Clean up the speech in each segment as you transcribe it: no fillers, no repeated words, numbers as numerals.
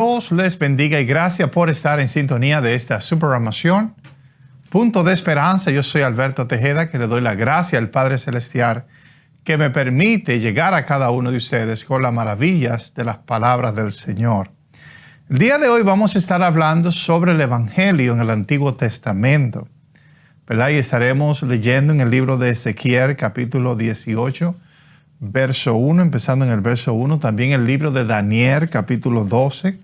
Dios les bendiga y gracias por estar en sintonía de esta su programación. Punto de Esperanza. Yo soy Alberto Tejeda, que le doy la gracia al Padre Celestial que me permite llegar a cada uno de ustedes con las maravillas de las palabras del Señor. El día de hoy vamos a estar hablando sobre el Evangelio en el Antiguo Testamento, ¿verdad? Y estaremos leyendo en el libro de Ezequiel, capítulo 18, verso 1, empezando en el verso 1. También el libro de Daniel, capítulo 12,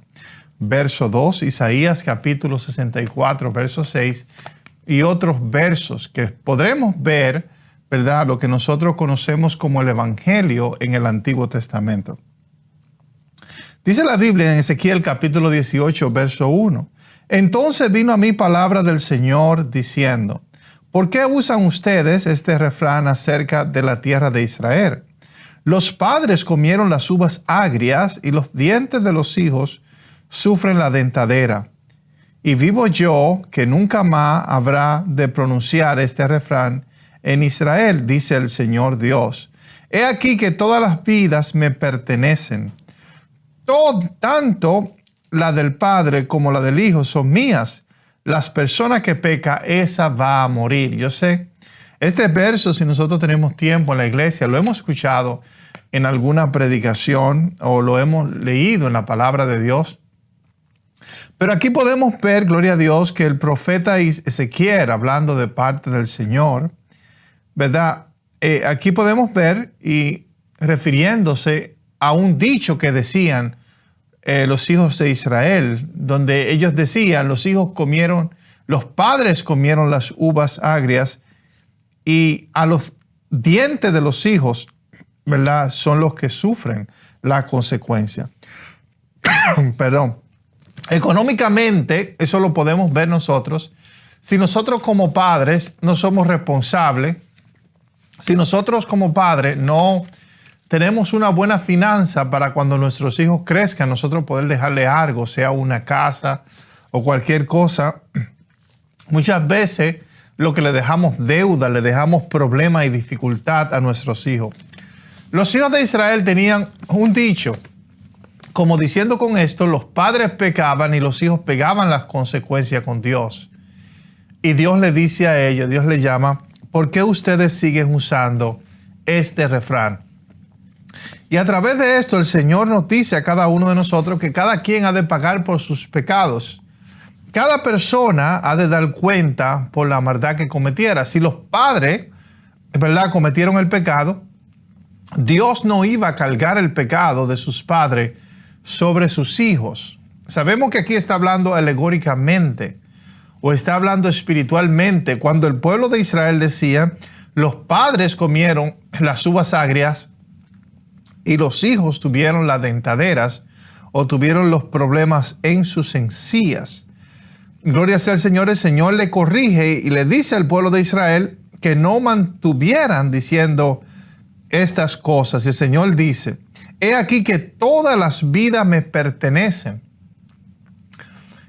verso 2. Isaías, capítulo 64, verso 6. Y otros versos que podremos ver, ¿verdad? Lo que nosotros conocemos como el Evangelio en el Antiguo Testamento. Dice la Biblia en Ezequiel capítulo 18, verso 1. Entonces vino a mí palabra del Señor diciendo, ¿por qué usan ustedes este refrán acerca de la tierra de Israel? Los padres comieron las uvas agrias y los dientes de los hijos sufren la dentadera. Y vivo yo que nunca más habrá de pronunciar este refrán en Israel, dice el Señor Dios. He aquí que todas las vidas me pertenecen. Tanto la del Padre como la del Hijo son mías. Las personas que pecan, esa va a morir. Yo sé, este verso, si nosotros tenemos tiempo en la iglesia, lo hemos escuchado en alguna predicación o lo hemos leído en la palabra de Dios. Pero aquí podemos ver, gloria a Dios, que el profeta Ezequiel, hablando de parte del Señor, ¿verdad? Aquí podemos ver y refiriéndose a un dicho que decían los hijos de Israel, donde ellos decían, los padres comieron las uvas agrias y a los dientes de los hijos, ¿verdad? Son los que sufren la consecuencia. Perdón. Económicamente, eso lo podemos ver nosotros. Si nosotros como padres no somos responsables, si nosotros como padres no tenemos una buena finanza para cuando nuestros hijos crezcan, nosotros poder dejarle algo, sea una casa o cualquier cosa, muchas veces lo que le dejamos deuda, le dejamos problema y dificultad a nuestros hijos. Los hijos de Israel tenían un dicho, como diciendo con esto, los padres pecaban y los hijos pegaban las consecuencias con Dios. Y Dios le dice a ellos, Dios le llama, ¿por qué ustedes siguen usando este refrán? Y a través de esto el Señor nos dice a cada uno de nosotros que cada quien ha de pagar por sus pecados. Cada persona ha de dar cuenta por la maldad que cometiera. Si los padres, ¿verdad?, cometieron el pecado, Dios no iba a cargar el pecado de sus padres sobre sus hijos. Sabemos que aquí está hablando alegóricamente o está hablando espiritualmente. Cuando el pueblo de Israel decía, los padres comieron las uvas agrias y los hijos tuvieron las dentaderas o tuvieron los problemas en sus encías. Gloria sea al Señor. El Señor le corrige y le dice al pueblo de Israel que no mantuvieran diciendo estas cosas. Y el Señor dice, he aquí que todas las vidas me pertenecen.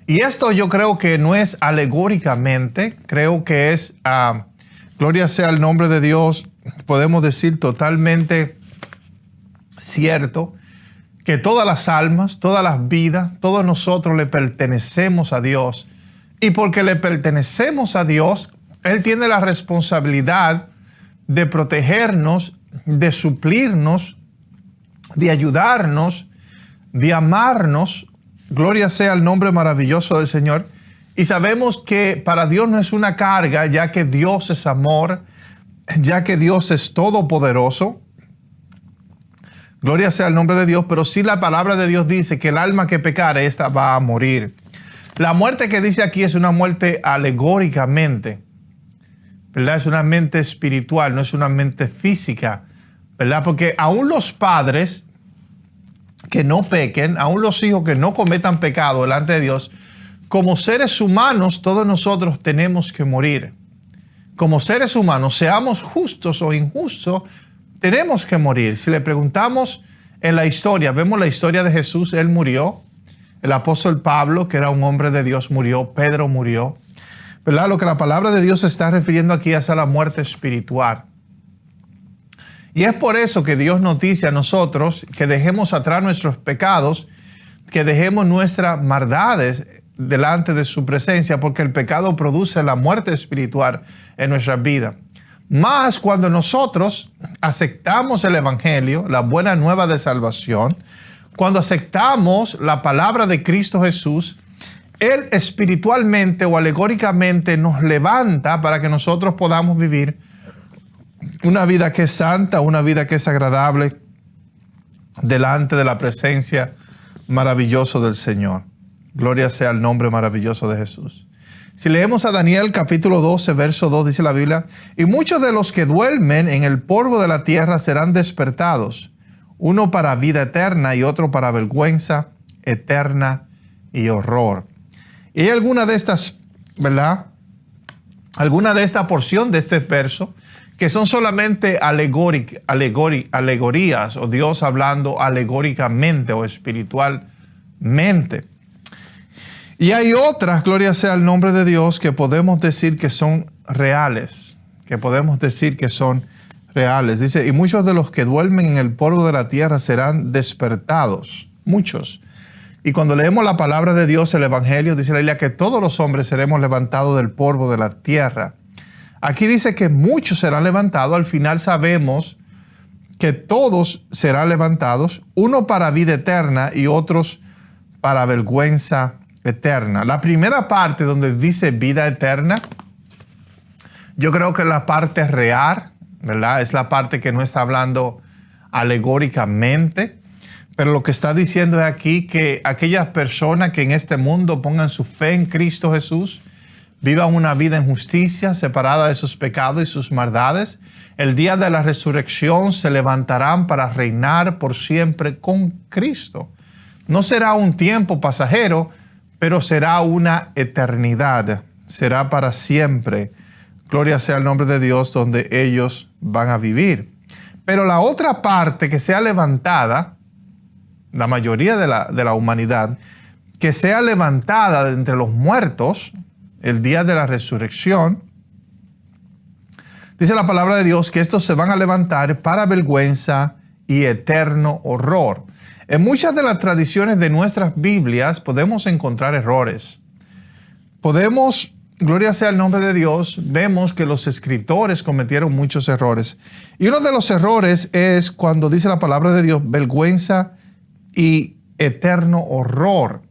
Y esto yo creo que no es alegóricamente, creo que es, gloria sea el nombre de Dios, podemos decir totalmente cierto, que todas las almas, todas las vidas, todos nosotros le pertenecemos a Dios. Y porque le pertenecemos a Dios, Él tiene la responsabilidad de protegernos, de suplirnos, de ayudarnos, de amarnos. Gloria sea el nombre maravilloso del Señor. Y sabemos que para Dios no es una carga, ya que Dios es amor, ya que Dios es todopoderoso. Gloria sea el nombre de Dios, pero sí la palabra de Dios dice que el alma que pecare, esta va a morir. La muerte que dice aquí es una muerte alegóricamente, ¿verdad? Es una mente espiritual, no es una mente física, ¿verdad? Porque aún los padres que no pequen, aún los hijos que no cometan pecado delante de Dios, como seres humanos, todos nosotros tenemos que morir. Como seres humanos, seamos justos o injustos, tenemos que morir. Si le preguntamos en la historia, vemos la historia de Jesús, Él murió. El apóstol Pablo, que era un hombre de Dios, murió. Pedro murió. ¿Verdad? Lo que la palabra de Dios se está refiriendo aquí es a la muerte espiritual. Y es por eso que Dios nos dice a nosotros que dejemos atrás nuestros pecados que dejemos nuestras maldades delante de su presencia, porque el pecado produce la muerte espiritual en nuestra vida. Más cuando nosotros aceptamos el Evangelio, la buena nueva de salvación, cuando aceptamos la palabra de Cristo Jesús, Él espiritualmente o alegóricamente nos levanta para que nosotros podamos vivir una vida que es santa, una vida que es agradable delante de la presencia maravillosa del Señor. Gloria sea el nombre maravilloso de Jesús. Si leemos a Daniel capítulo 12, verso 2, dice la Biblia, y muchos de los que duermen en el polvo de la tierra serán despertados, uno para vida eterna y otro para vergüenza eterna y horror. Y hay alguna de estas, ¿verdad? Alguna de esta porción de este verso que son solamente alegorías, o Dios hablando alegóricamente o espiritualmente. Y hay otras, gloria sea el nombre de Dios, que podemos decir que son reales, Dice, y muchos de los que duermen en el polvo de la tierra serán despertados, muchos. Y cuando leemos la palabra de Dios, el Evangelio, dice la Biblia que todos los hombres seremos levantados del polvo de la tierra. Aquí dice que muchos serán levantados. Al final sabemos que todos serán levantados, uno para vida eterna y otros para vergüenza eterna. La primera parte donde dice vida eterna, yo creo que es la parte real, ¿verdad? Es la parte que no está hablando alegóricamente, pero lo que está diciendo es aquí que aquellas personas que en este mundo pongan su fe en Cristo Jesús, vivan una vida en justicia, separada de sus pecados y sus maldades, el día de la resurrección se levantarán para reinar por siempre con Cristo. No será un tiempo pasajero, pero será una eternidad, será para siempre. Gloria sea el nombre de Dios, donde ellos van a vivir. Pero la otra parte que sea levantada, la mayoría de la humanidad, que sea levantada de entre los muertos, el día de la resurrección, dice la palabra de Dios que estos se van a levantar para vergüenza y eterno horror. En muchas de las tradiciones de nuestras Biblias podemos encontrar errores. Gloria sea el nombre de Dios, vemos que los escritores cometieron muchos errores. Y uno de los errores es cuando dice la palabra de Dios, vergüenza y eterno horror.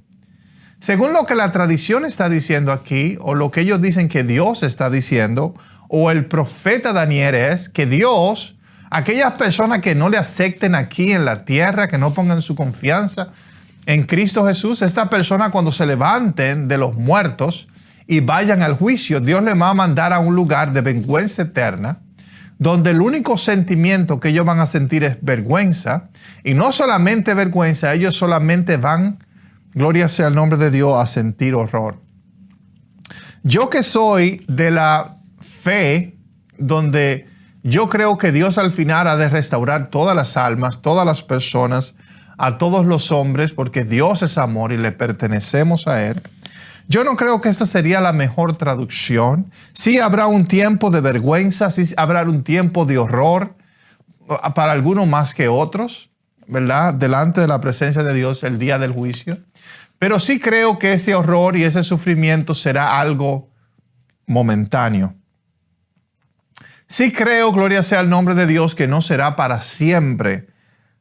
Según lo que la tradición está diciendo aquí, o lo que ellos dicen que Dios está diciendo, o el profeta Daniel es que Dios, aquellas personas que no le acepten aquí en la tierra, que no pongan su confianza en Cristo Jesús, esta persona cuando se levanten de los muertos y vayan al juicio, Dios les va a mandar a un lugar de vergüenza eterna, donde el único sentimiento que ellos van a sentir es vergüenza, y no solamente vergüenza, ellos solamente van, gloria sea el nombre de Dios, a sentir horror. Yo que soy de la fe donde yo creo que Dios al final ha de restaurar todas las almas, todas las personas, a todos los hombres, porque Dios es amor y le pertenecemos a Él. Yo no creo que esta sería la mejor traducción. Sí habrá un tiempo de vergüenza, sí habrá un tiempo de horror, para algunos más que otros, ¿verdad? Delante de la presencia de Dios el día del juicio. Pero sí creo que ese horror y ese sufrimiento será algo momentáneo. Sí creo, gloria sea el nombre de Dios, que no será para siempre.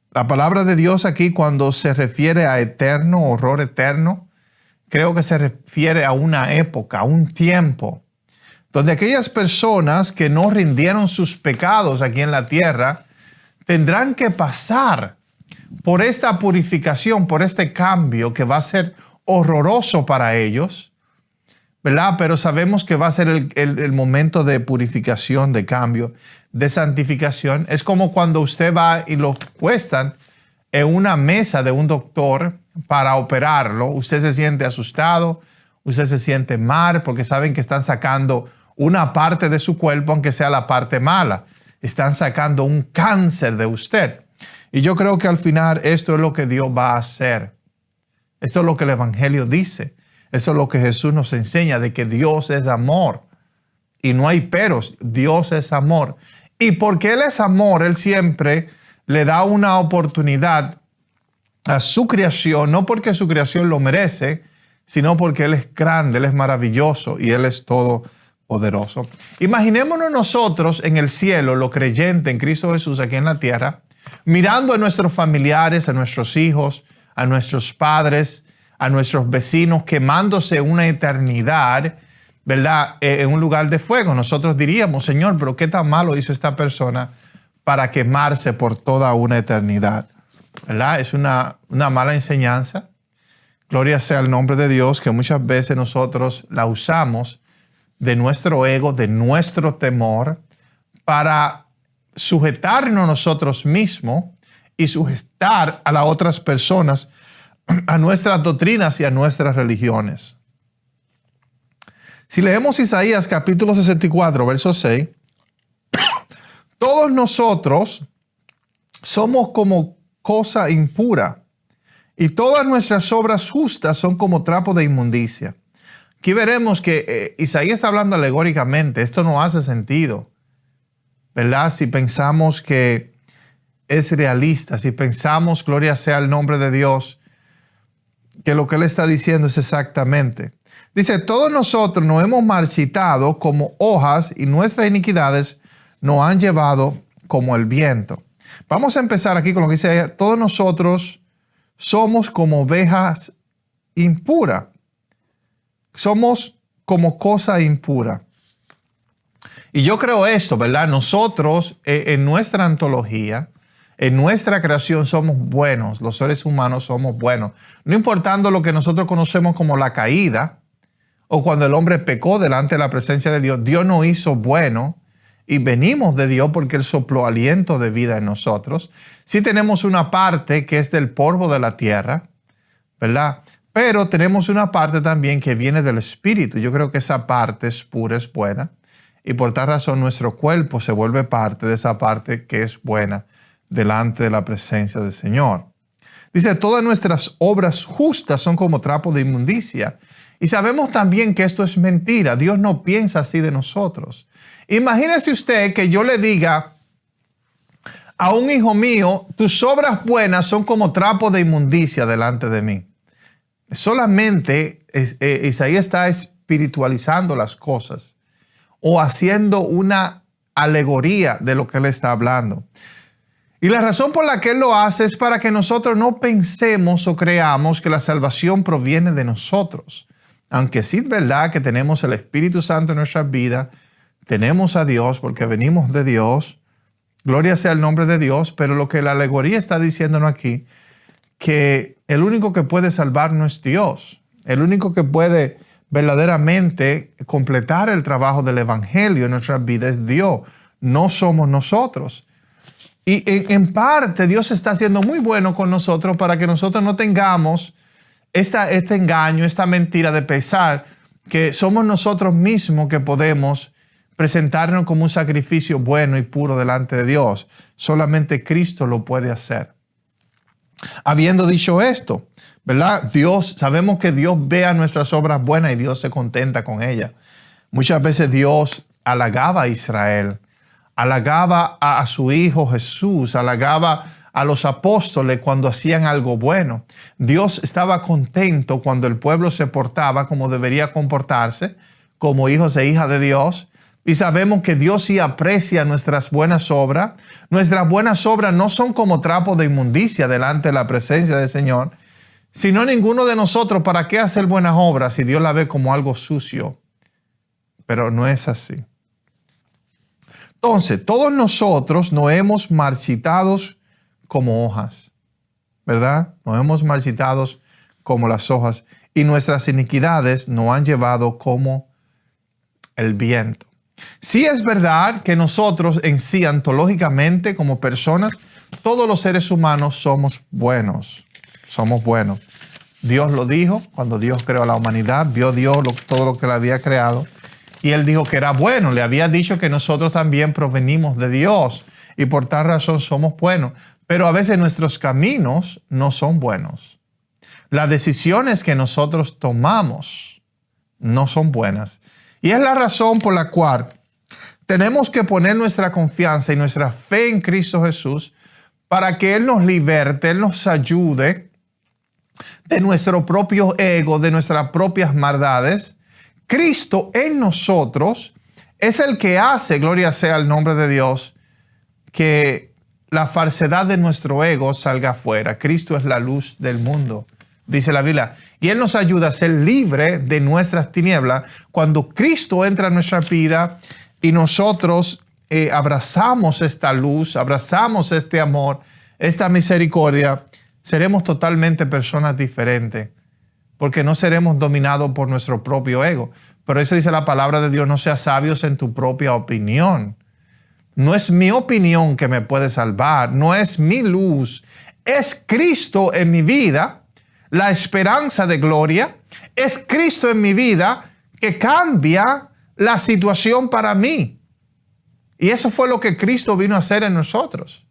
La palabra de Dios aquí, cuando se refiere a eterno, horror eterno, creo que se refiere a una época, a un tiempo, donde aquellas personas que no rindieron sus pecados aquí en la tierra, tendrán que pasar por esta purificación, por este cambio que va a ser horroroso para ellos, ¿verdad? Pero sabemos que va a ser el momento de purificación, de cambio, de santificación. Es como cuando usted va y lo puestan en una mesa de un doctor para operarlo. Usted se siente asustado, usted se siente mal porque saben que están sacando una parte de su cuerpo, aunque sea la parte mala. Están sacando un cáncer de usted. Y yo creo que al final esto es lo que Dios va a hacer. Esto es lo que el Evangelio dice. Eso es lo que Jesús nos enseña, de que Dios es amor. Y no hay peros, Dios es amor. Y porque Él es amor, Él siempre le da una oportunidad a su creación, no porque su creación lo merece, sino porque Él es grande, Él es maravilloso y Él es todopoderoso. Imaginémonos nosotros en el cielo, los creyentes en Cristo Jesús aquí en la tierra, mirando a nuestros familiares, a nuestros hijos, a nuestros padres, a nuestros vecinos, quemándose una eternidad, ¿verdad? En un lugar de fuego. Nosotros diríamos, Señor, pero qué tan malo hizo esta persona para quemarse por toda una eternidad, ¿verdad? Es una mala enseñanza. Gloria sea el nombre de Dios, que muchas veces nosotros la usamos de nuestro ego, de nuestro temor, para sujetarnos nosotros mismos y sujetar a las otras personas a nuestras doctrinas y a nuestras religiones. Si leemos Isaías capítulo 64, verso 6, todos nosotros somos como cosa impura y todas nuestras obras justas son como trapo de inmundicia. Aquí veremos que Isaías está hablando alegóricamente. Esto no hace sentido, ¿verdad? Si pensamos que es realista, si pensamos, gloria sea el nombre de Dios, que lo que Él está diciendo es exactamente. Dice, todos nosotros nos hemos marchitado como hojas y nuestras iniquidades nos han llevado como el viento. Vamos a empezar aquí con lo que dice, todos nosotros somos como ovejas impuras. Somos como cosa impura. Y yo creo esto, ¿verdad? Nosotros en nuestra ontología, en nuestra creación somos buenos. Los seres humanos somos buenos. No importando lo que nosotros conocemos como la caída o cuando el hombre pecó delante de la presencia de Dios, Dios nos hizo bueno y venimos de Dios porque Él sopló aliento de vida en nosotros. Sí tenemos una parte que es del polvo de la tierra, ¿verdad? Pero tenemos una parte también que viene del Espíritu. Yo creo que esa parte es pura, es buena. Y por tal razón nuestro cuerpo se vuelve parte de esa parte que es buena delante de la presencia del Señor. Dice, todas nuestras obras justas son como trapo de inmundicia. Y sabemos también que esto es mentira. Dios no piensa así de nosotros. Imagínese usted que yo le diga a un hijo mío, tus obras buenas son como trapo de inmundicia delante de mí. Solamente Isaías está espiritualizando las cosas o haciendo una alegoría de lo que él está hablando. Y la razón por la que él lo hace es para que nosotros no pensemos o creamos que la salvación proviene de nosotros. Aunque sí es verdad que tenemos el Espíritu Santo en nuestras vidas, tenemos a Dios porque venimos de Dios, gloria sea el nombre de Dios, pero lo que la alegoría está diciéndonos aquí, que el único que puede salvarnos es Dios. El único que puede verdaderamente completar el trabajo del Evangelio en nuestras vidas es Dios, no somos nosotros. Y en parte Dios está siendo muy bueno con nosotros para que nosotros no tengamos este engaño, esta mentira de pensar que somos nosotros mismos que podemos presentarnos como un sacrificio bueno y puro delante de Dios. Solamente Cristo lo puede hacer. Habiendo dicho esto, ¿verdad? Sabemos que Dios ve a nuestras obras buenas y Dios se contenta con ellas. Muchas veces Dios halagaba a Israel, halagaba a su Hijo Jesús, halagaba a los apóstoles cuando hacían algo bueno. Dios estaba contento cuando el pueblo se portaba como debería comportarse, como hijos e hijas de Dios. Y sabemos que Dios sí aprecia nuestras buenas obras. Nuestras buenas obras no son como trapo de inmundicia delante de la presencia del Señor, sino ninguno de nosotros, ¿para qué hacer buenas obras si Dios la ve como algo sucio? Pero no es así. Entonces, todos nosotros nos hemos marchitado como hojas, ¿verdad? Nos hemos marchitado como las hojas y nuestras iniquidades nos han llevado como el viento. Sí es verdad que nosotros en sí, ontológicamente, como personas, todos los seres humanos somos buenos. Somos buenos. Dios lo dijo cuando Dios creó a la humanidad, vio Dios todo lo que le había creado y Él dijo que era bueno. Le había dicho que nosotros también provenimos de Dios y por tal razón somos buenos. Pero a veces nuestros caminos no son buenos. Las decisiones que nosotros tomamos no son buenas. Y es la razón por la cual tenemos que poner nuestra confianza y nuestra fe en Cristo Jesús para que Él nos liberte, Él nos ayude de nuestro propio ego, de nuestras propias maldades. Cristo en nosotros es el que hace, gloria sea el nombre de Dios, que la falsedad de nuestro ego salga afuera. Cristo es la luz del mundo, dice la Biblia. Y Él nos ayuda a ser libre de nuestras tinieblas. Cuando Cristo entra en nuestra vida y nosotros abrazamos esta luz, abrazamos este amor, esta misericordia, seremos totalmente personas diferentes, porque no seremos dominados por nuestro propio ego. Por eso dice la palabra de Dios, no seas sabios en tu propia opinión. No es mi opinión que me puede salvar, no es mi luz, es Cristo en mi vida, la esperanza de gloria, es Cristo en mi vida que cambia la situación para mí. Y eso fue lo que Cristo vino a hacer en nosotros.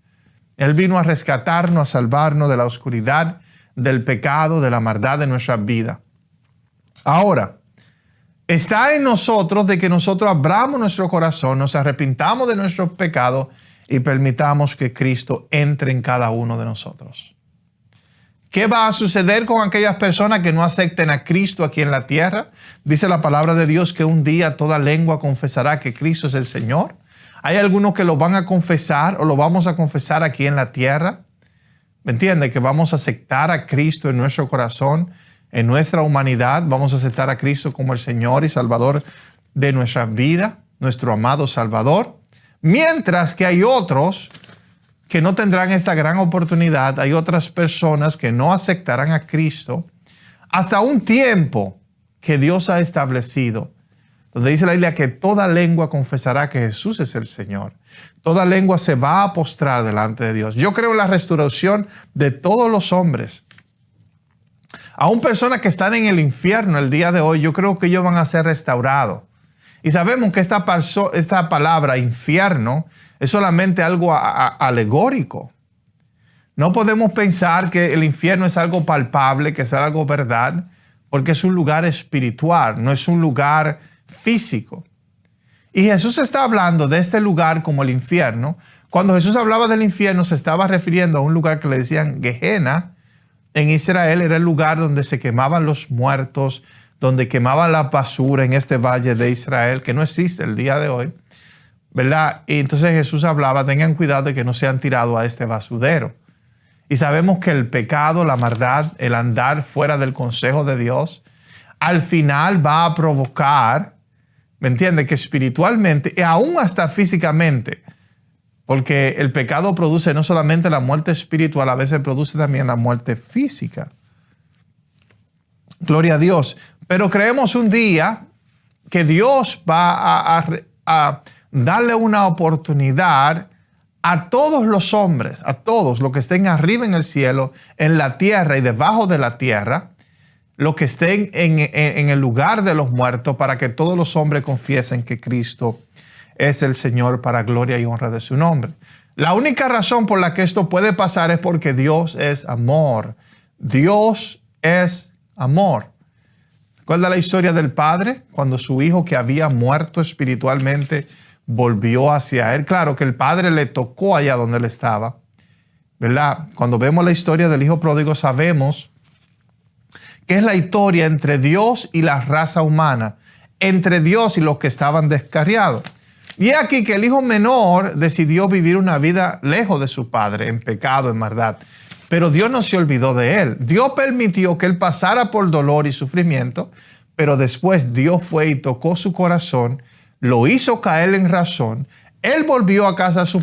Él vino a rescatarnos, a salvarnos de la oscuridad, del pecado, de la maldad de nuestra vida. Ahora, está en nosotros de que nosotros abramos nuestro corazón, nos arrepintamos de nuestros pecados y permitamos que Cristo entre en cada uno de nosotros. ¿Qué va a suceder con aquellas personas que no acepten a Cristo aquí en la tierra? Dice la palabra de Dios que un día toda lengua confesará que Cristo es el Señor. Hay algunos que lo van a confesar o lo vamos a confesar aquí en la tierra. ¿Me entiende? Que vamos a aceptar a Cristo en nuestro corazón, en nuestra humanidad. Vamos a aceptar a Cristo como el Señor y Salvador de nuestra vida, nuestro amado Salvador. Mientras que hay otros que no tendrán esta gran oportunidad. Hay otras personas que no aceptarán a Cristo hasta un tiempo que Dios ha establecido, donde dice la Biblia que toda lengua confesará que Jesús es el Señor. Toda lengua se va a postrar delante de Dios. Yo creo en la restauración de todos los hombres. Aún personas que están en el infierno el día de hoy, yo creo que ellos van a ser restaurados. Y sabemos que esta palabra infierno es solamente algo alegórico. No podemos pensar que el infierno es algo palpable, que es algo verdad, porque es un lugar espiritual, no es un lugar físico. Y Jesús está hablando de este lugar como el infierno. Cuando Jesús hablaba del infierno, se estaba refiriendo a un lugar que le decían Gehenna. En Israel era el lugar donde se quemaban los muertos, donde quemaban la basura en este valle de Israel, que no existe el día de hoy, ¿verdad? Y entonces Jesús hablaba, tengan cuidado de que no sean tirados a este basurero. Y sabemos que el pecado, la maldad, el andar fuera del consejo de Dios, al final va a provocar, ¿me entiende? Que espiritualmente y aún hasta físicamente, porque el pecado produce no solamente la muerte espiritual, a veces produce también la muerte física. Gloria a Dios. Pero creemos un día que Dios va a darle una oportunidad a todos los hombres, a todos los que estén arriba en el cielo, en la tierra y debajo de la tierra, los que estén en el lugar de los muertos, para que todos los hombres confiesen que Cristo es el Señor, para gloria y honra de su nombre. La única razón por la que esto puede pasar es porque Dios es amor. Dios es amor. ¿Recuerda la historia del padre? Cuando su hijo, que había muerto espiritualmente, volvió hacia él. Claro que el padre le tocó allá donde él estaba, ¿verdad? Cuando vemos la historia del hijo pródigo, sabemos que es la historia entre Dios y la raza humana, entre Dios y los que estaban descarriados. Y es aquí que el hijo menor decidió vivir una vida lejos de su padre, en pecado, en maldad. Pero Dios no se olvidó de él. Dios permitió que él pasara por dolor y sufrimiento, pero después Dios fue y tocó su corazón, lo hizo caer en razón. Él volvió a casa de su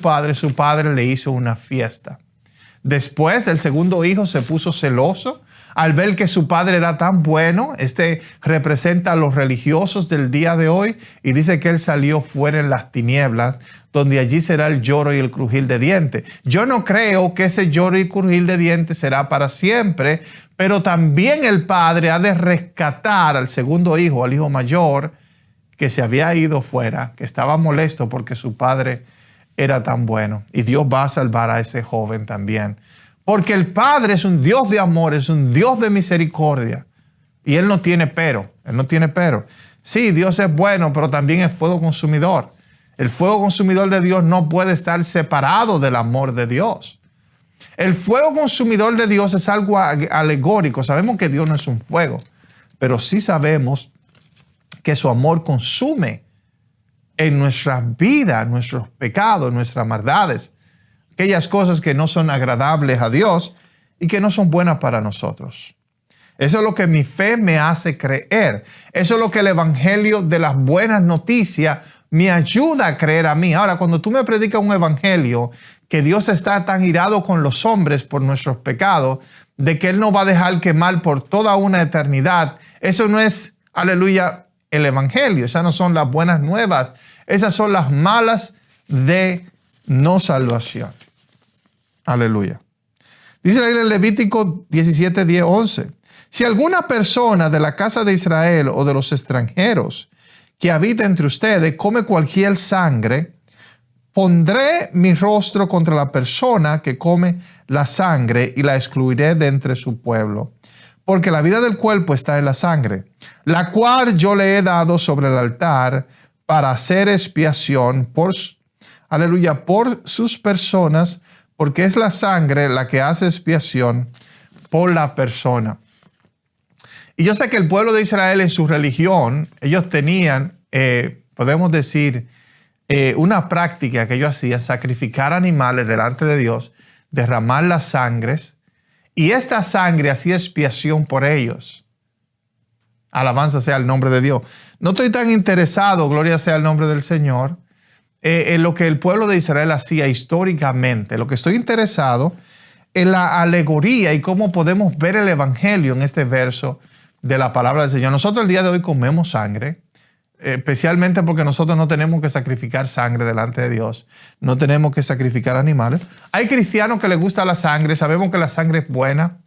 padre le hizo una fiesta. Después el segundo hijo se puso celoso al ver que su padre era tan bueno. Este representa a los religiosos del día de hoy y dice que él salió fuera en las tinieblas, donde allí será el lloro y el crujir de dientes. Yo no creo que ese lloro y crujir de dientes será para siempre, pero también el padre ha de rescatar al segundo hijo, al hijo mayor, que se había ido fuera, que estaba molesto porque su padre era tan bueno. Y Dios va a salvar a ese joven también. Porque el Padre es un Dios de amor, es un Dios de misericordia. Y Él no tiene pero, Él no tiene pero. Sí, Dios es bueno, pero también es fuego consumidor. El fuego consumidor de Dios no puede estar separado del amor de Dios. El fuego consumidor de Dios es algo alegórico. Sabemos que Dios no es un fuego, pero sí sabemos que su amor consume en nuestras vidas, nuestros pecados, nuestras maldades, aquellas cosas que no son agradables a Dios y que no son buenas para nosotros. Eso es lo que mi fe me hace creer. Eso es lo que el evangelio de las buenas noticias me ayuda a creer a mí. Ahora, cuando tú me predicas un evangelio que Dios está tan irado con los hombres por nuestros pecados, de que Él no va a dejar quemar por toda una eternidad, eso no es, aleluya, el evangelio. Esas no son las buenas nuevas. Esas son las malas de no salvación. Aleluya. Dice la Biblia en Levítico 17, 10, 11. Si alguna persona de la casa de Israel o de los extranjeros que habita entre ustedes come cualquier sangre, pondré mi rostro contra la persona que come la sangre y la excluiré de entre su pueblo. Porque la vida del cuerpo está en la sangre, la cual yo le he dado sobre el altar para hacer expiación por, aleluya, por sus personas, porque es la sangre la que hace expiación por la persona. Y yo sé que el pueblo de Israel en su religión, ellos tenían, podemos decir, una práctica que ellos hacían, sacrificar animales delante de Dios, derramar las sangres, y esta sangre hacía expiación por ellos. Alabanza sea el nombre de Dios. No estoy tan interesado, gloria sea el nombre del Señor, en lo que el pueblo de Israel hacía históricamente. Lo que estoy interesado en la alegoría y cómo podemos ver el evangelio en este verso de la palabra del Señor. Nosotros el día de hoy comemos sangre, especialmente porque nosotros no tenemos que sacrificar sangre delante de Dios. No tenemos que sacrificar animales. Hay cristianos que les gusta la sangre. Sabemos que la sangre es buena.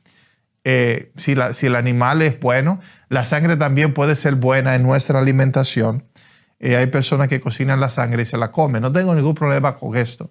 Si el animal es bueno, la sangre también puede ser buena en nuestra alimentación. Hay personas que cocinan la sangre y se la comen. No tengo ningún problema con esto.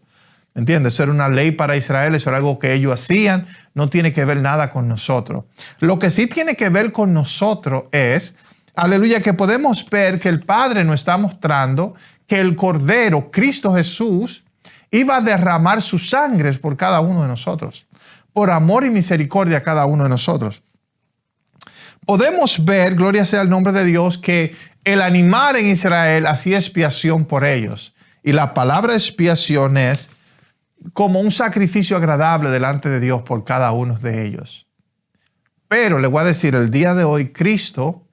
¿Me entiendes? Eso era una ley para Israel, eso era algo que ellos hacían, no tiene que ver nada con nosotros. Lo que sí tiene que ver con nosotros es, aleluya, que podemos ver que el Padre nos está mostrando que el Cordero, Cristo Jesús, iba a derramar sus sangres por cada uno de nosotros, por amor y misericordia a cada uno de nosotros. Podemos ver, gloria sea el nombre de Dios, que el animal en Israel hacía expiación por ellos. Y la palabra expiación es como un sacrificio agradable delante de Dios por cada uno de ellos. Pero le voy a decir, el día de hoy Cristo,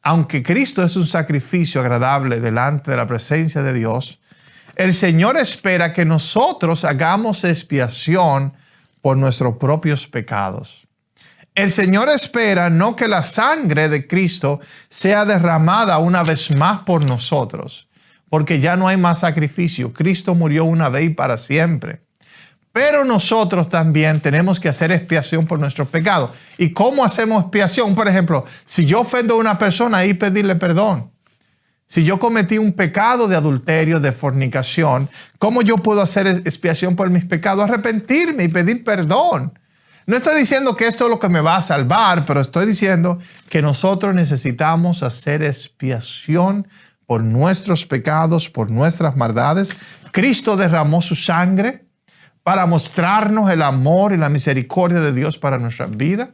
aunque Cristo es un sacrificio agradable delante de la presencia de Dios, el Señor espera que nosotros hagamos expiación por nuestros propios pecados. El Señor espera no que la sangre de Cristo sea derramada una vez más por nosotros, porque ya no hay más sacrificio. Cristo murió una vez y para siempre. Pero nosotros también tenemos que hacer expiación por nuestros pecados. ¿Y cómo hacemos expiación? Por ejemplo, si yo ofendo a una persona, ahí pedirle perdón. Si yo cometí un pecado de adulterio, de fornicación, ¿cómo yo puedo hacer expiación por mis pecados? Arrepentirme y pedir perdón. No estoy diciendo que esto es lo que me va a salvar, pero estoy diciendo que nosotros necesitamos hacer expiación por nuestros pecados, por nuestras maldades. Cristo derramó su sangre para mostrarnos el amor y la misericordia de Dios para nuestra vida.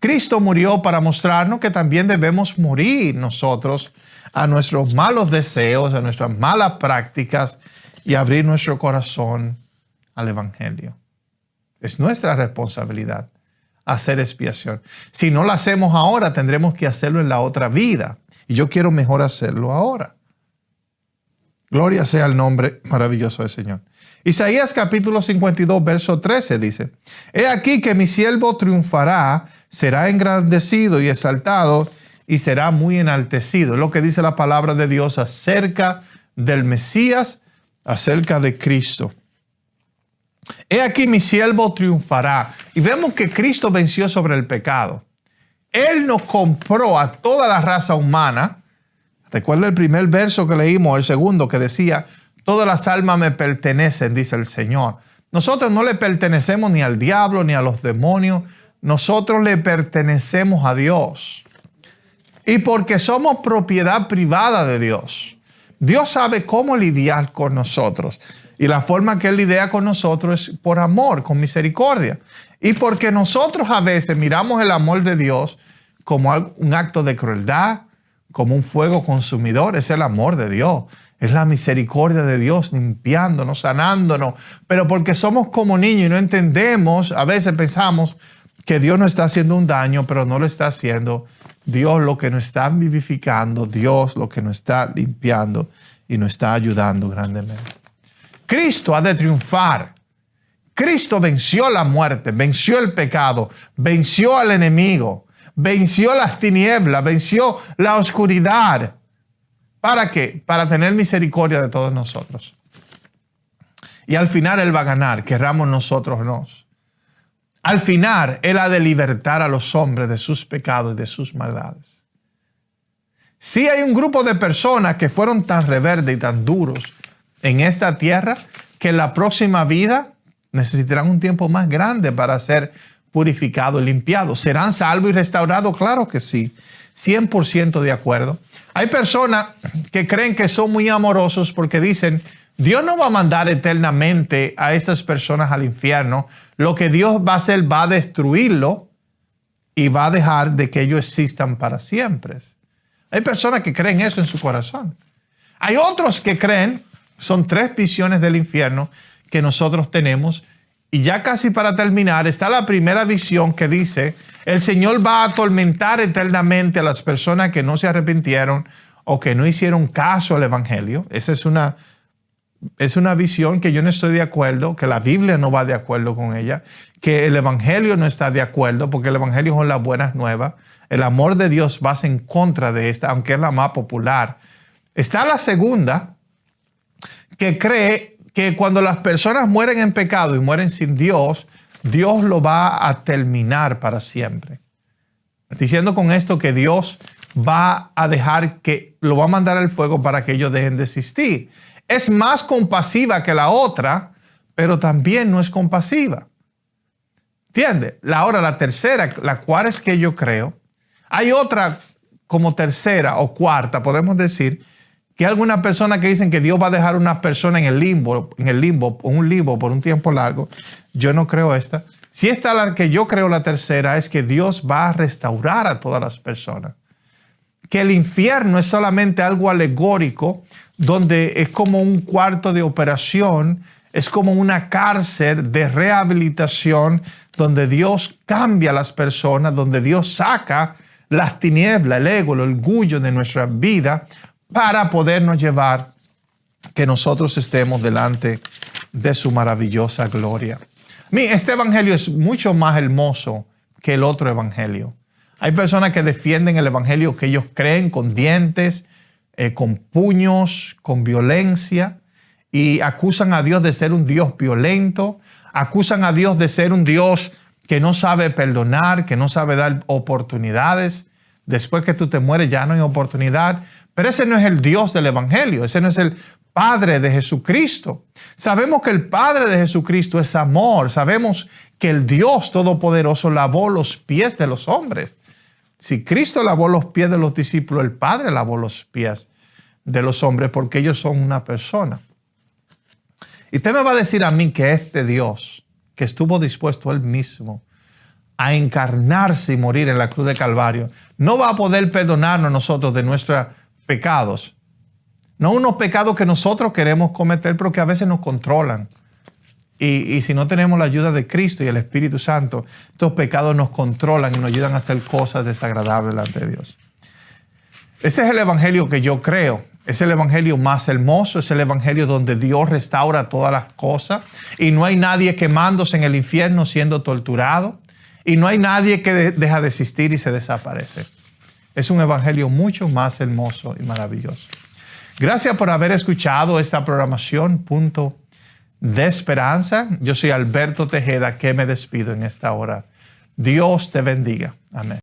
Cristo murió para mostrarnos que también debemos morir nosotros a nuestros malos deseos, a nuestras malas prácticas y abrir nuestro corazón al Evangelio. Es nuestra responsabilidad hacer expiación. Si no lo hacemos ahora, tendremos que hacerlo en la otra vida. Y yo quiero mejor hacerlo ahora. Gloria sea el nombre maravilloso del Señor. Isaías capítulo 52, verso 13 dice: He aquí que mi siervo triunfará, será engrandecido y exaltado y será muy enaltecido. Es lo que dice la palabra de Dios acerca del Mesías, acerca de Cristo. He aquí mi siervo triunfará. Y vemos que Cristo venció sobre el pecado. Él nos compró a toda la raza humana. Recuerda el primer verso que leímos, el segundo, que decía: todas las almas me pertenecen, dice el Señor. Nosotros no le pertenecemos ni al diablo ni a los demonios. Nosotros le pertenecemos a Dios. Y porque somos propiedad privada de Dios, Dios sabe cómo lidiar con nosotros. Y la forma que Él lidia con nosotros es por amor, con misericordia. Y porque nosotros a veces miramos el amor de Dios como un acto de crueldad, como un fuego consumidor. Es el amor de Dios. Es la misericordia de Dios limpiándonos, sanándonos. Pero porque somos como niños y no entendemos, a veces pensamos que Dios nos está haciendo un daño, pero no lo está haciendo. Dios lo que nos está vivificando, Dios lo que nos está limpiando y nos está ayudando grandemente. Cristo ha de triunfar. Cristo venció la muerte, venció el pecado, venció al enemigo, venció las tinieblas, venció la oscuridad. ¿Para qué? Para tener misericordia de todos nosotros. Y al final Él va a ganar, querramos nosotros o no. Al final Él ha de libertar a los hombres de sus pecados y de sus maldades. Sí hay un grupo de personas que fueron tan rebeldes y tan duros en esta tierra que en la próxima vida necesitarán un tiempo más grande para ser purificados y limpiados. ¿Serán salvos y restaurados? Claro que sí. 100% de acuerdo. Hay personas que creen que son muy amorosos porque dicen, Dios no va a mandar eternamente a estas personas al infierno. Lo que Dios va a hacer va a destruirlo y va a dejar de que ellos existan para siempre. Hay personas que creen eso en su corazón. Hay otros que creen, son 3 visiones del infierno que nosotros tenemos. Y ya casi para terminar, está la primera visión que dice, el Señor va a atormentar eternamente a las personas que no se arrepintieron o que no hicieron caso al Evangelio. Esa es una visión que yo no estoy de acuerdo, que la Biblia no va de acuerdo con ella, que el Evangelio no está de acuerdo, porque el Evangelio son las buenas nuevas. El amor de Dios va en contra de esta, aunque es la más popular. Está la segunda, que cree que cuando las personas mueren en pecado y mueren sin Dios, Dios lo va a terminar para siempre. Diciendo con esto que Dios va a dejar que lo va a mandar al fuego para que ellos dejen de existir. Es más compasiva que la otra, pero también no es compasiva. ¿Entiendes? Ahora la tercera, la cual es que yo creo, hay otra como tercera o cuarta, podemos decir, que hay algunas personas que dicen que Dios va a dejar a una persona en un limbo por un tiempo largo. Yo no creo esta. Si esta es la que yo creo, la tercera, es que Dios va a restaurar a todas las personas. Que el infierno es solamente algo alegórico, donde es como un cuarto de operación, es como una cárcel de rehabilitación, donde Dios cambia a las personas, donde Dios saca las tinieblas, el ego, el orgullo de nuestra vida, para podernos llevar que nosotros estemos delante de su maravillosa gloria. Este evangelio es mucho más hermoso que el otro evangelio. Hay personas que defienden el evangelio que ellos creen con dientes, con puños, con violencia, y acusan a Dios de ser un Dios violento, acusan a Dios de ser un Dios que no sabe perdonar, que no sabe dar oportunidades. Después que tú te mueres ya no hay oportunidad. Pero ese no es el Dios del evangelio, ese no es el Padre de Jesucristo. Sabemos que el Padre de Jesucristo es amor. Sabemos que el Dios Todopoderoso lavó los pies de los hombres. Si Cristo lavó los pies de los discípulos, el Padre lavó los pies de los hombres porque ellos son una persona. Y usted me va a decir a mí que este Dios, que estuvo dispuesto él mismo a encarnarse y morir en la cruz de Calvario, no va a poder perdonarnos nosotros de nuestros pecados. No unos pecados que nosotros queremos cometer, pero que a veces nos controlan. Y si no tenemos la ayuda de Cristo y el Espíritu Santo, estos pecados nos controlan y nos ayudan a hacer cosas desagradables delante de Dios. Este es el evangelio que yo creo. Es el evangelio más hermoso. Es el evangelio donde Dios restaura todas las cosas. Y no hay nadie quemándose en el infierno siendo torturado. Y no hay nadie que deja de existir y se desaparece. Es un evangelio mucho más hermoso y maravilloso. Gracias por haber escuchado esta programación, Punto de Esperanza. Yo soy Alberto Tejeda, que me despido en esta hora. Dios te bendiga. Amén.